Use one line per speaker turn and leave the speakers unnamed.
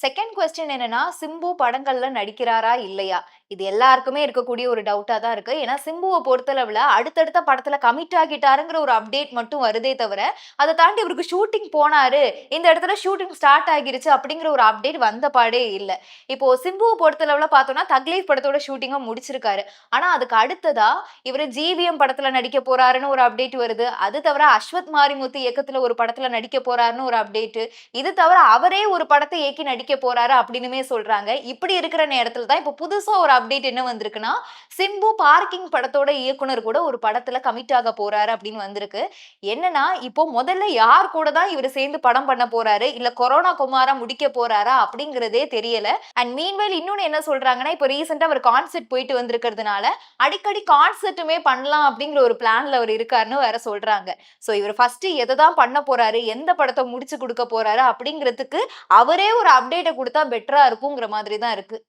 Second question என்னன்னா, சிம்பு படங்கள்ல நடிக்கிறாரா? இல்லையா? இது எல்லாருக்குமே இருக்கக்கூடிய ஒரு டவுட்டா தான் இருக்கு. ஏன்னா, சிம்புவ பொறுத்தளவுல அடுத்தடுத்த படத்துல கமிட் ஆகிட்டாருங்கிற ஒரு அப்டேட் மட்டும் வருதே தவிர, அத தாண்டி இவருக்கு ஷூட்டிங் போனாரு, இந்த இடத்துல ஷூட்டிங் ஸ்டார்ட் ஆகிருச்சு அப்படிங்கிற ஒரு அப்டேட் வந்த பாடே இல்ல. இப்போ சிம்புவ பொறுத்தளவுல பார்த்தோம்னா, தக்லீஃப் படத்தோட ஷூட்டிங்க முடிச்சிருக்காரு. ஆனா, அதுக்கு அடுத்ததா இவரு ஜிவிஎம் படத்துல நடிக்க போறாருன்னு ஒரு அப்டேட் வருது. அது தவிர அஸ்வத் மாரிமுத்து இயக்கத்துல ஒரு படத்துல நடிக்க போறாருன்னு ஒரு அப்டேட். இது தவிர அவரே ஒரு படத்த இயக்கி நடிக்க போறாரு அப்டின்னுமே சொல்றாங்க. இப்படி இருக்கிற நேரத்துல தான் இப்ப புதுசா ஒரு அப்டேட் என்ன வந்திருக்குன்னா, சிம்பு பார்க்கிங் படத்தோட இயக்குனர் கூட ஒரு படத்துல கமிட் ஆக போறாரு அப்படின்னு வந்திருக்கு. என்னன்னா, இப்போ முதல்ல யார் கூட தான் இவரு சேர்ந்து படம் பண்ண போறாரு? இல்ல கொரோனா குமாரா முடிக்க போறாரா? அப்படிங்கிறதே தெரியல. அண்ட் மீன்வைல் இன்னொன்னு என்ன சொல்றாங்கன்னா, இப்போ ரீசென்ட்டா அவர் கான்சர்ட் போயிட்டு வந்திருக்கிறதுனால, அடிக்கடி கான்சர்ட்டுமே பண்ணலாம் அப்படிங்கிற ஒரு பிளான்ல அவர் இருக்காருன்னு வேற சொல்றாங்க. சோ இவரு ஃபர்ஸ்ட் எத தான் பண்ண போறாரு? எந்த படத்த முடிச்சு குடுக்க போறாரு? அப்படிங்கிறதுக்கு அவரே ஒரு அப்டேட்ட குடுத்தா பெட்டரா இருக்குங்கிற மாதிரி தான் இருக்கு.